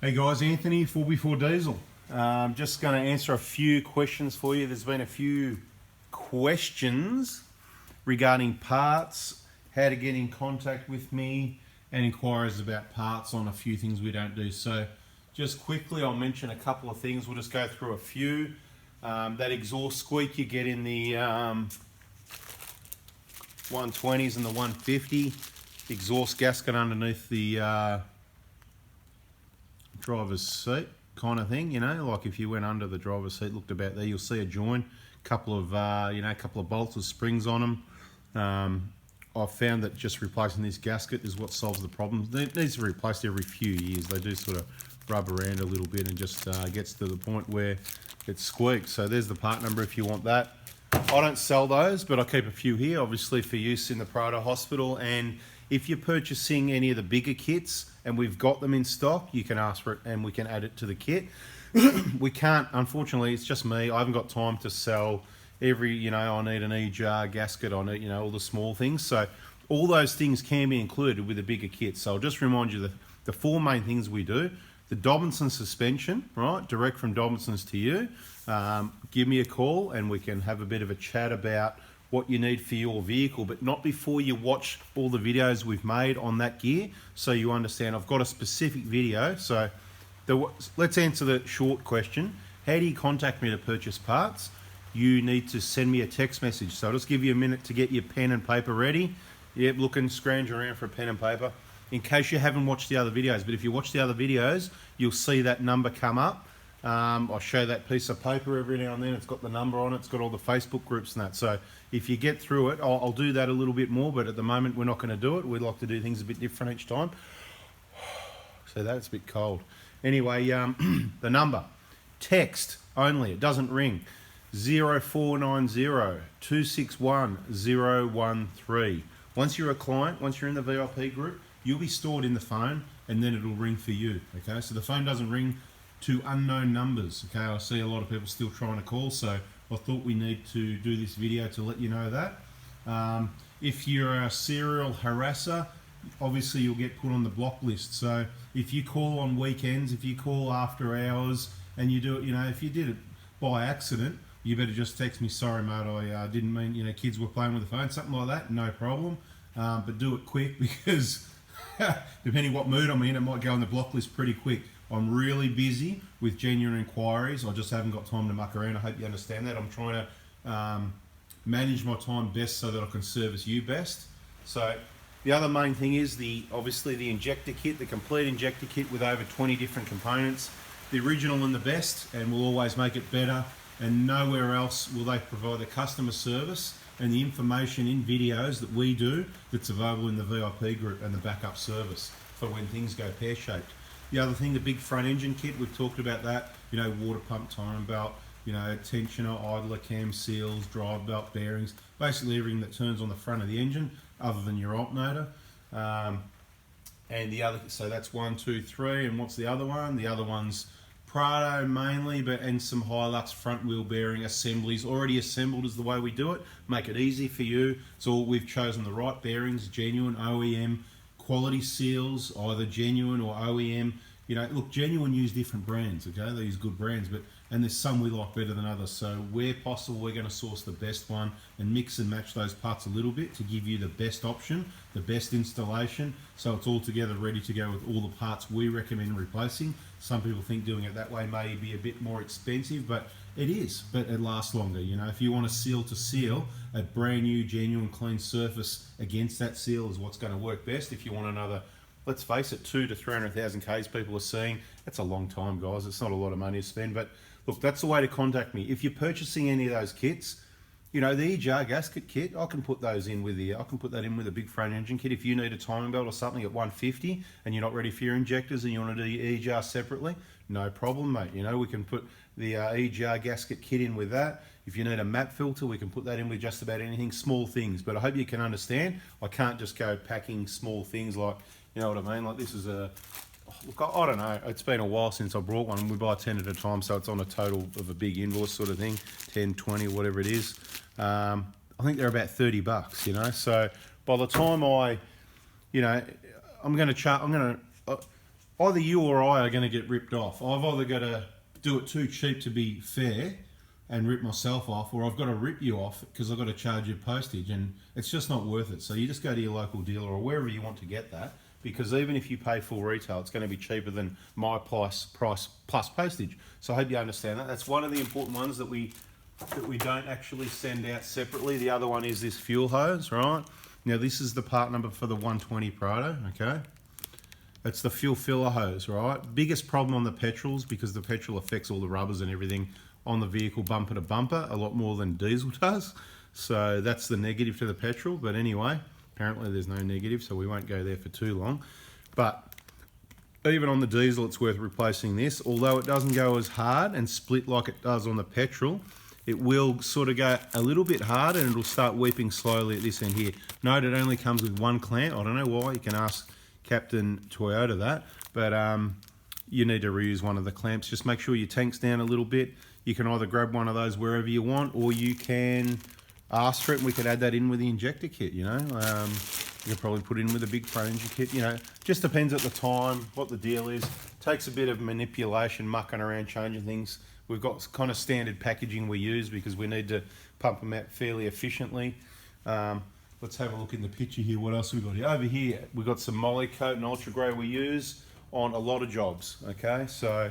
Hey guys, Anthony, 4x4 Diesel. I'm just going to answer a few questions for you. There's been a few questions regarding parts, how to get in contact with me, and inquiries about parts on a few things we don't do. So just quickly, I'll mention a couple of things. We'll just go through a few. That exhaust squeak you get in the 120s and the 150, exhaust gasket underneath the driver's seat kind of thing, you know, like if you went under the driver's seat, looked about there, you'll see a join, couple of couple of bolts with springs on them. I've found that just replacing this gasket is what solves the problem. It needs to be replaced every few years. They do sort of rub around a little bit and just gets to the point where it squeaks. So there's the part number if you want that. I don't sell those, but I keep a few here, obviously for use in the Prado Hospital. And if you're purchasing any of the bigger kits and we've got them in stock, you can ask for it and we can add it to the kit. We can't, unfortunately, it's just me. I haven't got time to sell every, I need an E-jar gasket, I need, all the small things. So all those things can be included with a bigger kit. So I'll just remind you the four main things we do. The Dobinson suspension, right, direct from Dobinson's to you. Give me a call and we can have a bit of a chat about what you need for your vehicle, but not before you watch all the videos we've made on that gear, so you understand I've got a specific video. So let's answer the short question. How do you contact me to purchase parts? You need to send me a text message. So I'll just give you a minute to get your pen and paper ready. Yep, scrounge around for a pen and paper in case you haven't watched the other videos. But if you watch the other videos, you'll see that number come up. I'll show that piece of paper every now and then. It's got the number on it. It's got all the Facebook groups and that. So if you get through it, I'll do that a little bit more, but at the moment we're not going to do it. We like to do things a bit different each time. So that's a bit cold. Anyway, the number, text only. It doesn't ring. 0490 261 013. Once you're a client, once you're in the VIP group, you'll be stored in the phone and then it'll ring for you. Okay, so the phone doesn't ring to unknown numbers. Okay, I see a lot of people still trying to call, so I thought we need to do this video to let you know that. If you're a serial harasser, obviously you'll get put on the block list. So if you call on weekends, if you call after hours and you do it, if you did it by accident, you better just text me, sorry mate, I didn't mean, kids were playing with the phone, something like that, no problem. But do it quick because depending what mood I'm in, it might go on the block list pretty quick. I'm really busy with genuine inquiries. I just haven't got time to muck around. I hope you understand that. I'm trying to manage my time best so that I can service you best. So the other main thing is obviously the injector kit, the complete injector kit with over 20 different components. The original and the best, and we'll always make it better. And nowhere else will they provide the customer service and the information in videos that we do that's available in the VIP group and the backup service for when things go pear-shaped. The other thing, the big front engine kit, we've talked about that, water pump, timing belt, tensioner, idler, cam seals, drive belt, bearings, basically everything that turns on the front of the engine other than your alternator. And the other, so that's 1, 2, 3, and what's the other one? The other one's Prado mainly, and some Hilux front wheel bearing assemblies, already assembled is the way we do it. Make it easy for you. So we've chosen the right bearings, genuine OEM, quality seals, either genuine or OEM. Look, genuine use different brands, okay? They use good brands, and there's some we like better than others. So where possible, we're going to source the best one and mix and match those parts a little bit to give you the best option, the best installation, so it's all together ready to go with all the parts we recommend replacing. Some people think doing it that way may be a bit more expensive, but it is, but it lasts longer. If you want a seal to seal, a brand new, genuine, clean surface against that seal is what's going to work best. If you want another, let's face it, 200,000 to 300,000 Ks people are seeing, that's a long time, guys. It's not a lot of money to spend, but look, that's the way to contact me. If you're purchasing any of those kits, the E-jar gasket kit, I can put those in with I can put that in with a big front engine kit. If you need a timing belt or something at 150 and you're not ready for your injectors and you want to do your E-jar separately, no problem, mate. We can put the E-jar gasket kit in with that. If you need a map filter, we can put that in with just about anything, small things. But I hope you can understand, I can't just go packing small things like, you know what I mean? Like this is a, look, I don't know. It's been a while since I brought one. We buy 10 at a time, so it's on a total of a big invoice sort of thing, 10, 20, whatever it is. I think they're about $30, So by the time I'm going to charge, either you or I are going to get ripped off. I've either got to do it too cheap to be fair and rip myself off, or I've got to rip you off because I've got to charge you postage, and it's just not worth it. So you just go to your local dealer or wherever you want to get that, because even if you pay full retail, it's going to be cheaper than my price plus postage. So I hope you understand that. That's one of the important ones that we don't actually send out separately. The other one is this fuel hose, right? Now this is the part number for the 120 Prado, okay? It's the fuel filler hose, right? Biggest problem on the petrols, because the petrol affects all the rubbers and everything on the vehicle bumper to bumper a lot more than diesel does. So that's the negative to the petrol. But anyway, apparently there's no negative, so we won't go there for too long. But even on the diesel, it's worth replacing this. Although it doesn't go as hard and split like it does on the petrol, it will sort of go a little bit hard and it'll start weeping slowly at this end here. Note it only comes with one clamp. I don't know why. You can ask Captain Toyota that. But you need to reuse one of the clamps. Just make sure your tank's down a little bit. You can either grab one of those wherever you want, or you can ask for it and we could add that in with the injector kit, you know. You can probably put it in with a big front engine kit, you know. Just depends at the time, what the deal is. Takes a bit of manipulation, mucking around, changing things. We've got kind of standard packaging we use because we need to pump them out fairly efficiently. Let's have a look in the picture here. What else have we got here? Over here, we've got some Moly Coat and Ultra Grey we use on a lot of jobs, okay? So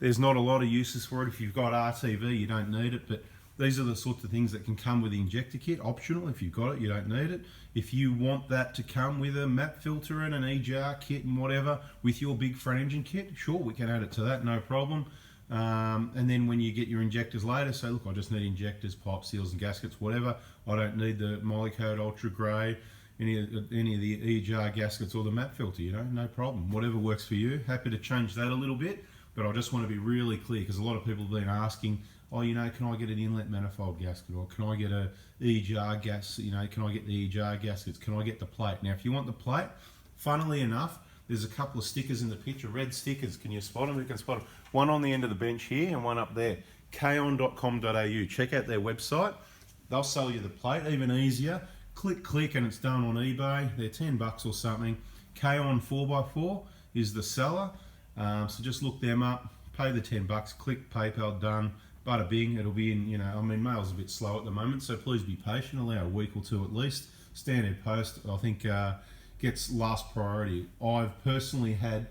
there's not a lot of uses for it. If you've got RTV, you don't need it, but these are the sorts of things that can come with the injector kit, optional. If you've got it, you don't need it. If you want that to come with a map filter and an EGR kit and whatever with your big front engine kit, sure, we can add it to that, no problem. And then when you get your injectors later, say, look, I just need injectors, pipe seals and gaskets, whatever. I don't need the Moly Coat Ultra Grey, any of the EGR gaskets or the map filter, you know, no problem. Whatever works for you. Happy to change that a little bit, but I just want to be really clear because a lot of people have been asking, oh, you know, can I get an inlet manifold gasket, or can I get a EGR gas, you know, can I get the EGR gaskets, can I get the plate? Now, if you want the plate, funnily enough, there's a couple of stickers in the picture, red stickers. Can you spot them? You can spot them. One on the end of the bench here and one up there. kaon.com.au. Check out their website. They'll sell you the plate, even easier. Click, and it's done on eBay. They're 10 bucks or something. Kaon 4x4 is the seller. So just look them up, pay the 10 bucks, click PayPal, done. Bada bing, it'll be in, you know, I mean, mail's a bit slow at the moment, so please be patient, allow a week or two at least. Standard post, I think, gets last priority. I've personally had,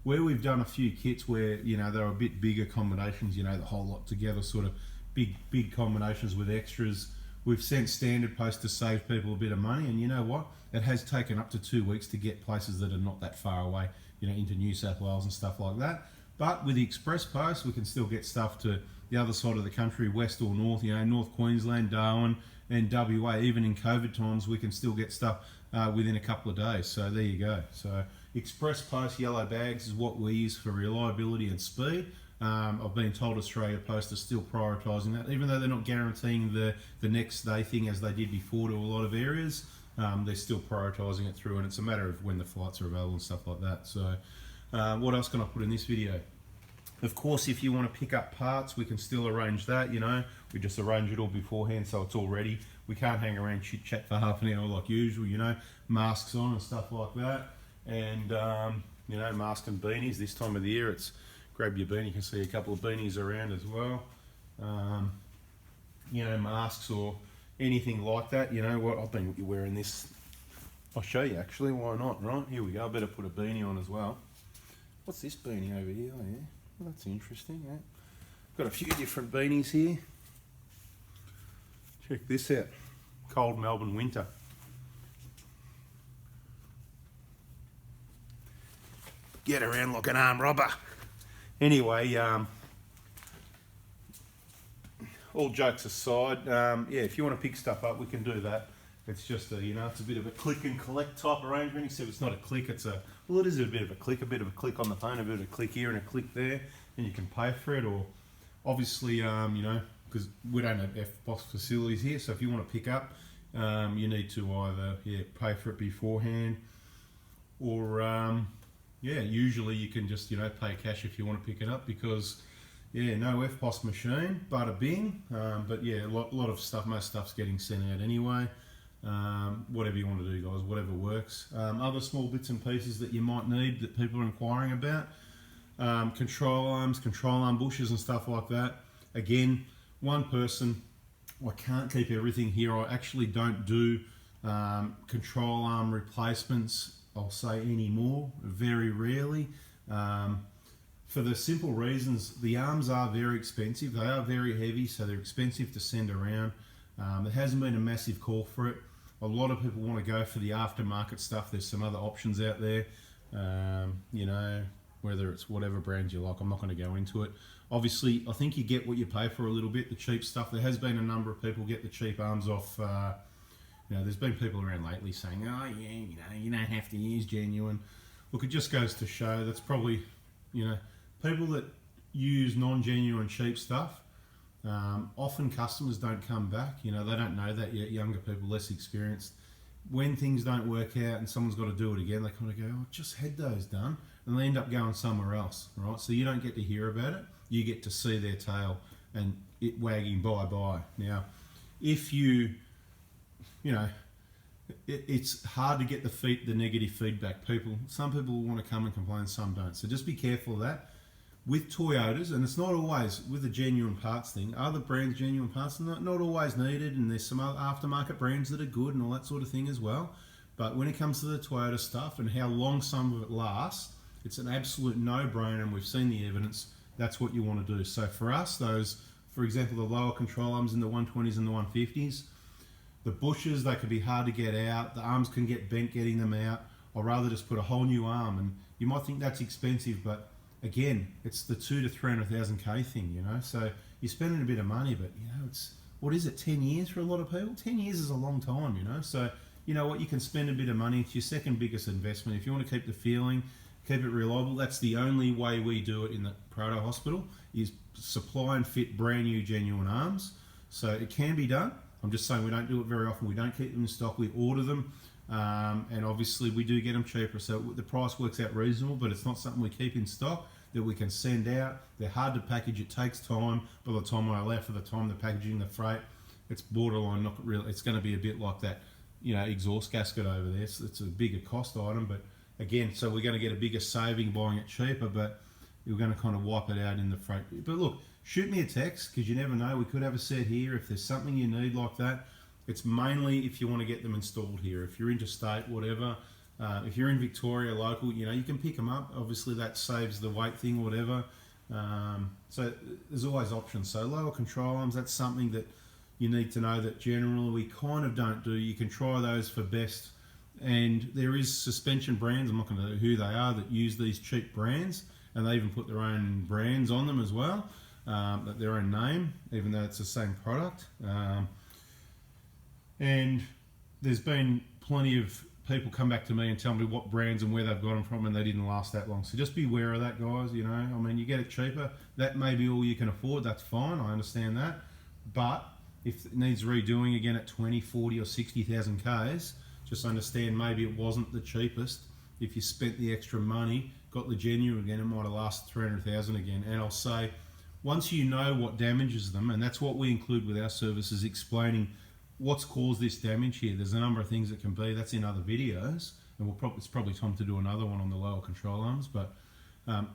where we've done a few kits where, you know, they're a bit bigger combinations, you know, the whole lot together, sort of big combinations with extras. We've sent standard post to save people a bit of money, and you know what? It has taken up to 2 weeks to get places that are not that far away, you know, into New South Wales and stuff like that. But with the express post, we can still get stuff to the other side of the country, west or north, you know, North Queensland, Darwin, and WA. Even in COVID times, we can still get stuff within a couple of days. So there you go. So express post yellow bags is what we use for reliability and speed. I've been told Australia Post are still prioritising that, even though they're not guaranteeing the next day thing as they did before to a lot of areas. They're still prioritising it through, and it's a matter of when the flights are available and stuff like that. So what else can I put in this video? Of course, if you want to pick up parts, we can still arrange that, you know. We just arrange it all beforehand so it's all ready. We can't hang around chit chat for half an hour like usual, you know, masks on and stuff like that. And, you know, mask and beanies. This time of the year, it's grab your beanie. You can see a couple of beanies around as well. You know, masks or anything like that. You know what, I've been wearing this. I'll show you actually, why not, right? Here we go, I better put a beanie on as well. What's this beanie over here? Oh yeah, well, that's interesting, yeah. Got a few different beanies here. Check this out, cold Melbourne winter. Get around like an armed robber. Anyway, all jokes aside, yeah, if you want to pick stuff up, we can do that. It's just a, you know, it's a bit of a click and collect type arrangement. Except it's not a click, it's a, well, it is a bit of a click on the phone, a bit of a click here and a click there, and you can pay for it. Or obviously, you know, because we don't have FBOS facilities here, so if you want to pick up, you need to either, yeah, pay for it beforehand, or yeah, usually you can just, you know, pay cash if you want to pick it up, because yeah, no FBOS machine, bada bing. But yeah, a lot of stuff, most stuff's getting sent out anyway. whatever you want to do, guys, whatever works. Other small bits and pieces that you might need that people are inquiring about, control arm bushes and stuff like that. Again, one person, I can't keep everything here. I actually don't do control arm replacements, I'll say, anymore, very rarely. For the simple reasons, the arms are very expensive. They are very heavy, so they're expensive to send around. There hasn't been a massive call for it. A lot of people want to go for the aftermarket stuff. There's some other options out there, you know, whether it's whatever brand you like. I'm not going to go into it. Obviously, I think you get what you pay for a little bit, the cheap stuff. There has been a number of people get the cheap arms off. You know, there's been people around lately saying, oh yeah, you know, you don't have to use genuine. Look, it just goes to show that's probably, you know, people that use non-genuine cheap stuff, often customers don't come back. You know, they don't know that yet. Younger people, less experienced. When things don't work out and someone's got to do it again, they kind of go, oh, just had those done. And they end up going somewhere else, right? So you don't get to hear about it. You get to see their tail and it wagging bye-bye. Now, if you know, it's hard to get the negative feedback. Some people want to come and complain, some don't. So just be careful of that. With Toyotas, and it's not always with the genuine parts thing, other brands' genuine parts are not always needed, and there's some other aftermarket brands that are good and all that sort of thing as well. But when it comes to the Toyota stuff and how long some of it lasts, it's an absolute no-brainer, and we've seen the evidence. That's what you want to do. So for us, those, for example, the lower control arms in the 120s and the 150s, the bushes, they can be hard to get out. The arms can get bent getting them out. I'd rather just put a whole new arm, and you might think that's expensive, but again, it's the 200,000 to 300,000 K thing, you know. So you're spending a bit of money, but you know, it's, what is it, 10 years for a lot of people? 10 years is a long time, you know. So you know what, you can spend a bit of money. It's your second biggest investment. If you want to keep the feeling, keep it reliable, that's the only way we do it in the Proto Hospital, is supply and fit brand new genuine arms. So it can be done. I'm just saying we don't do it very often. We don't keep them in stock. We order them, and obviously we do get them cheaper. So the price works out reasonable, but it's not something we keep in stock that we can send out. They're hard to package. It takes time. By the time I allow for the time, the packaging, the freight, it's borderline not really. It's going to be a bit like that, you know, exhaust gasket over there. So it's a bigger cost item, but again, so we're going to get a bigger saving buying it cheaper, but you're going to kind of wipe it out in the freight. But look, shoot me a text, because you never know. We could have a set here. If there's something you need like that, it's mainly if you want to get them installed here. If you're interstate, whatever. If you're in Victoria local, you know, you can pick them up. Obviously, that saves the weight thing, whatever. So there's always options. So lower control arms, that's something that you need to know that generally we kind of don't do. You can try those for best. And there is suspension brands, I'm not going to know who they are, that use these cheap brands, and they even put their own brands on them as well, their own name, even though it's the same product. And there's been plenty of people come back to me and tell me what brands and where they've got them from, and they didn't last that long. So just be aware of that, guys. You know, I mean, you get it cheaper. That may be all you can afford. That's fine. I understand that. But if it needs redoing again at 20, 40 or 60,000 Ks, just understand maybe it wasn't the cheapest. If you spent the extra money, got the genuine again, it might have lasted 300,000 again. And I'll say, once you know what damages them, and that's what we include with our services, explaining what's caused this damage here. There's a number of things it can be. That's in other videos, and it's probably time to do another one on the lower control arms. But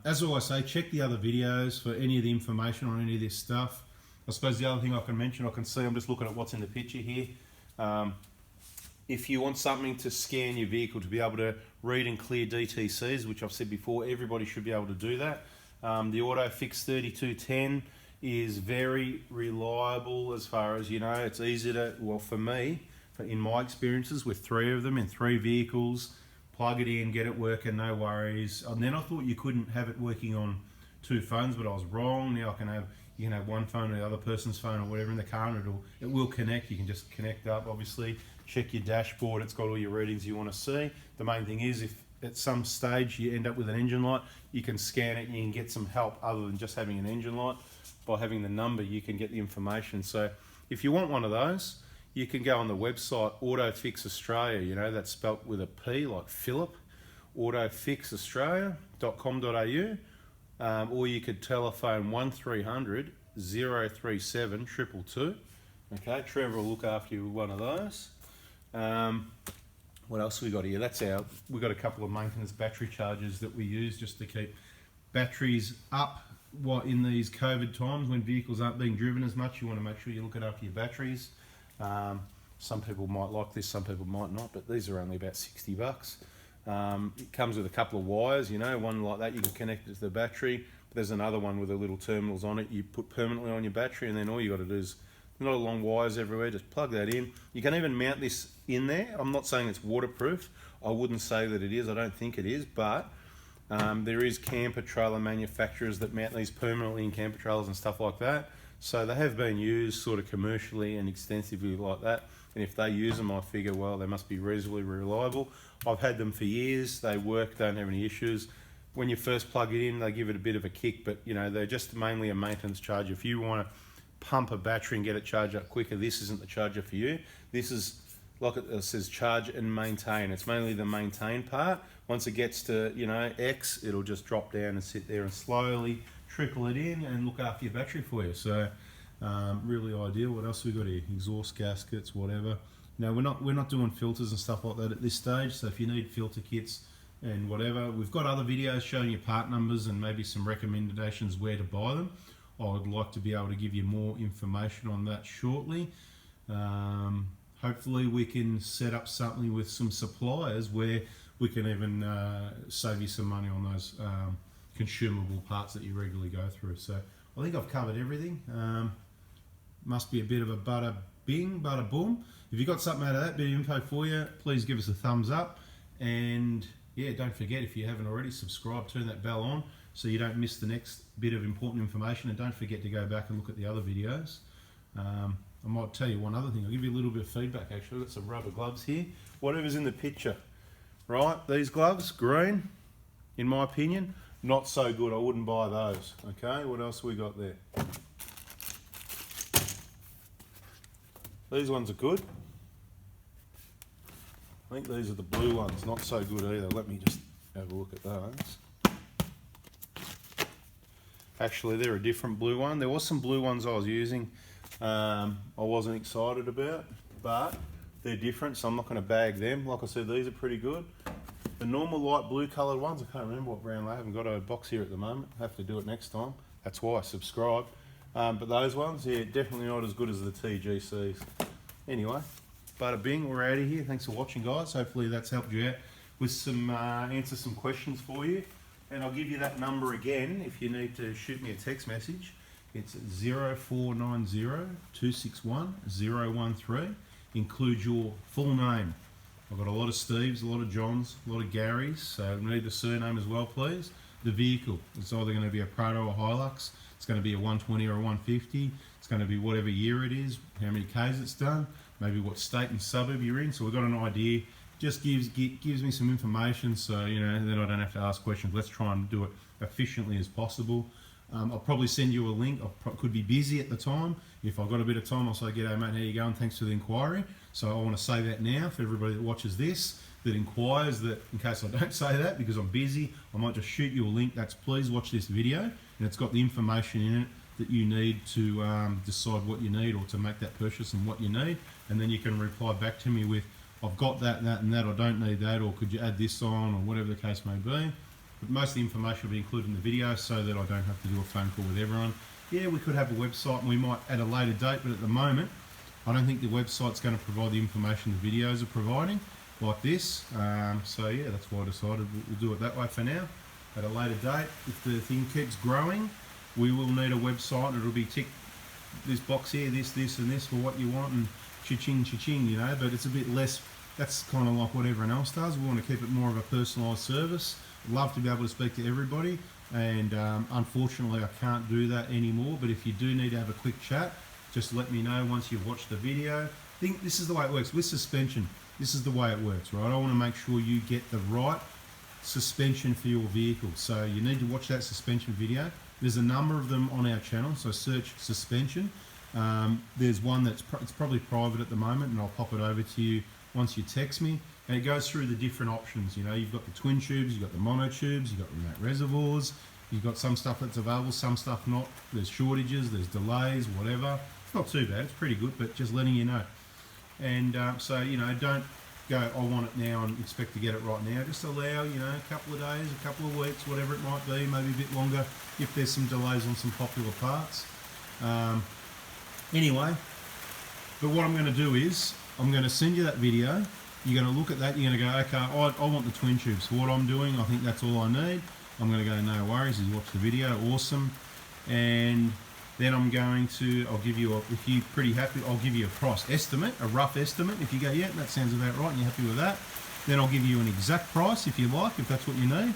as always say, check the other videos for any of the information on any of this stuff. I suppose the other thing I can mention, I can see, I'm just looking at what's in the picture here. If you want something to scan your vehicle to be able to read and clear DTCs, which I've said before, everybody should be able to do that. The AutoFix 3210 is very reliable as far as, you know, it's easy to, well, for me, in my experiences with 3 of them in 3 vehicles, plug it in, get it working, no worries. And then I thought you couldn't have it working on 2 phones, but I was wrong. Now you can have one phone or the other person's phone or whatever in the car, and it will connect. You can just connect up, obviously, check your dashboard, it's got all your readings you want to see. The main thing is, if at some stage you end up with an engine light, you can scan it and you can get some help other than just having an engine light. By having the number, you can get the information. So if you want one of those, you can go on the website AutoFix Australia, you know, that's spelt with a P like Philip, autofixaustralia.com.au, or you could telephone 1300 037 222. Okay, Trevor will look after you with one of those. What else have we got here? We've got a couple of maintenance battery chargers that we use just to keep batteries up. What in these COVID times when vehicles aren't being driven as much, you want to make sure you're looking after your batteries. Some people might like this, some people might not, but these are only about $60. It comes with a couple of wires, you know, one like that you can connect it to the battery. There's another one with the little terminals on it you put permanently on your battery, and then all you got to do is, not a long wires everywhere, just plug that in. You can even mount this in there. I'm not saying it's waterproof. I wouldn't say that it is. I don't think it is, but there is camper trailer manufacturers that mount these permanently in camper trailers and stuff like that. So they have been used sort of commercially and extensively like that. And if they use them, I figure, well, they must be reasonably reliable. I've had them for years. They work, don't have any issues. When you first plug it in, they give it a bit of a kick, but you know, they're just mainly a maintenance charger. If you want to pump a battery and get it charged up quicker, this isn't the charger for you. This is, like it says, charge and maintain. It's mainly the maintain part. Once it gets to, you know, X, it'll just drop down and sit there and slowly trickle it in and look after your battery for you. So really ideal. What else we got here? Exhaust gaskets, whatever. No, we're not doing filters and stuff like that at this stage. So if you need filter kits and whatever, we've got other videos showing you part numbers and maybe some recommendations where to buy them. I would like to be able to give you more information on that shortly. Hopefully we can set up something with some suppliers where we can even save you some money on those consumable parts that you regularly go through. So I think I've covered everything. Must be a bit of a bada bing, bada boom. If you got something out of that bit of info for you, please give us a thumbs up. And yeah, don't forget, if you haven't already, subscribe, turn that bell on so you don't miss the next bit of important information, and don't forget to go back and look at the other videos. I might tell you one other thing. I'll give you a little bit of feedback actually. I've got some rubber gloves here. Whatever's in the picture, right? These gloves, green, in my opinion, not so good. I wouldn't buy those. Okay, what else we got there? These ones are good. I think these are the blue ones, not so good either. Let me just have a look at those. Actually, they're a different blue one. There was some blue ones I was using I wasn't excited about, but they're different, so I'm not going to bag them. Like I said, these are pretty good. The normal light blue coloured ones, I can't remember what brand they are. I haven't got a box here at the moment. I have to do it next time. That's why I subscribe. But those ones, yeah, definitely not as good as the TGCs. Anyway, bada bing, we're out of here. Thanks for watching, guys. Hopefully that's helped you out with some answer some questions for you. And I'll give you that number again if you need to shoot me a text message. It's 0490 261 013. Include your full name. I've got a lot of Steves, a lot of Johns, a lot of Garys, so we need the surname as well, please. The vehicle, it's either going to be a Prado or Hilux, it's going to be a 120 or a 150, it's going to be whatever year it is, how many Ks it's done, maybe what state and suburb you're in, so we've got an idea. Just gives me some information, so you know, then I don't have to ask questions. Let's try and do it efficiently as possible. I'll probably send you a link. I could be busy at the time. If I've got a bit of time, I'll say, "G'day mate, how you going? Thanks for the inquiry." So I want to say that now for everybody that watches this, that inquires, that in case I don't say that because I'm busy, I might just shoot you a link. That's please watch this video, and it's got the information in it that you need to decide what you need or to make that purchase and what you need, and then you can reply back to me with, I've got that, that and that, I don't need that, or could you add this on, or whatever the case may be. But most of the information will be included in the video so that I don't have to do a phone call with everyone. Yeah, we could have a website and we might at a later date, but at the moment, I don't think the website's going to provide the information the videos are providing, like this. So yeah, that's why I decided we'll do it that way for now. At a later date, if the thing keeps growing, we will need a website. It'll be tick this box here, this and this for what you want, and cha-ching, you know, but it's a bit less. That's kind of like what everyone else does. We want to keep it more of a personalised service. Love to be able to speak to everybody, and unfortunately I can't do that anymore, but if you do need to have a quick chat, just let me know once you've watched the video. I think this is the way it works with suspension. This is the way it works, right? I want to make sure you get the right suspension for your vehicle, so you need to watch that suspension video. There's a number of them on our channel, so search suspension. There's one it's probably private at the moment, and I'll pop it over to you once you text me, and it goes through the different options. You know, you've got the twin tubes, you've got the mono tubes, you've got remote reservoirs, you've got some stuff that's available, some stuff not. There's shortages, there's delays, whatever. It's not too bad, it's pretty good, but just letting you know. And so, you know, don't go, I want it now and expect to get it right now. Just allow, you know, a couple of days, a couple of weeks, whatever it might be, maybe a bit longer if there's some delays on some popular parts. Anyway, but what I'm going to do is I'm going to send you that video. You're going to look at that. You're going to go, okay, I want the twin tubes. For what I'm doing, I think that's all I need. I'm going to go, no worries. You watch the video, awesome. And then I'm going to, I'll give you, if you're pretty happy, I'll give you a price estimate, a rough estimate. If you go, yeah, that sounds about right, and you're happy with that, then I'll give you an exact price if you like, if that's what you need.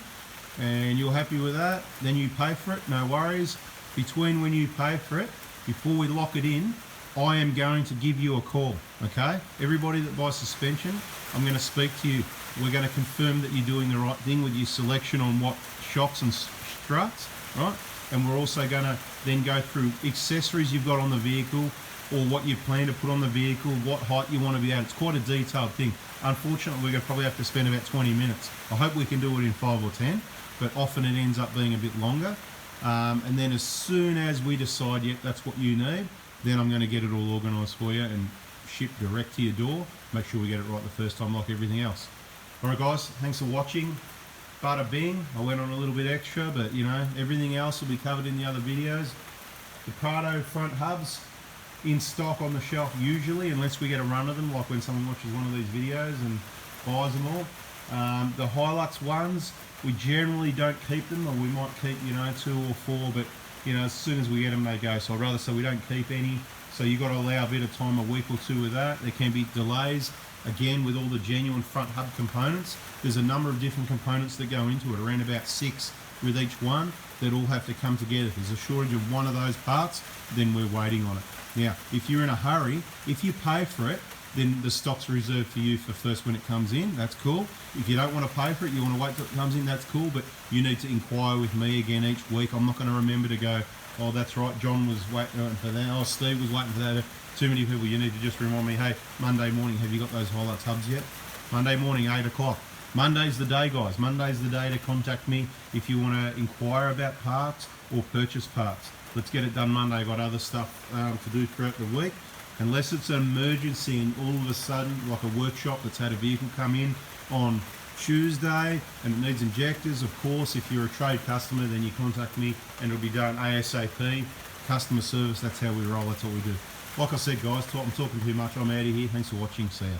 And you're happy with that, then you pay for it, no worries. Between when you pay for it, before we lock it in, I am going to give you a call, okay? Everybody that buys suspension, I'm going to speak to you. We're going to confirm that you're doing the right thing with your selection on what shocks and struts, right? And we're also going to then go through accessories you've got on the vehicle, or what you plan to put on the vehicle, what height you want to be at. It's quite a detailed thing. Unfortunately, we're going to probably have to spend about 20 minutes. I hope we can do it in 5 or 10, but often it ends up being a bit longer. And then as soon as we decide, yep, that's what you need, then I'm going to get it all organised for you and ship direct to your door. Make sure we get it right the first time, like everything else. All right, guys, thanks for watching. Bada bing, I went on a little bit extra, but you know, everything else will be covered in the other videos. The Prado front hubs in stock on the shelf usually, unless we get a run of them, like when someone watches one of these videos and buys them all. The Hilux ones, we generally don't keep them, or we might keep, you know, 2 or 4, but you know, as soon as we get them, they go. So I'd rather say we don't keep any. So you've got to allow a bit of time, a week or 2 with that. There can be delays. Again, with all the genuine front hub components, there's a number of different components that go into it, around about 6 with each one, that all have to come together. If there's a shortage of one of those parts, then we're waiting on it. Now, if you're in a hurry, if you pay for it, then the stock's reserved for you for first when it comes in. That's cool. If you don't want to pay for it, you want to wait till it comes in, that's cool, but you need to inquire with me again each week. I'm not going to remember to go, oh, that's right, John was waiting for that, oh, Steve was waiting for that. Too many people. You need to just remind me, hey, Monday morning, have you got those Hilux hubs yet? Monday morning, 8 o'clock. Monday's the day, guys. Monday's the day to contact me if you want to inquire about parts or purchase parts. Let's get it done Monday. I've got other stuff to do throughout the week. Unless it's an emergency and all of a sudden, like a workshop that's had a vehicle come in on Tuesday and it needs injectors, of course, if you're a trade customer, then you contact me and it'll be done ASAP. Customer service, that's how we roll, that's what we do. Like I said, guys, I'm talking too much. I'm out of here. Thanks for watching. See ya.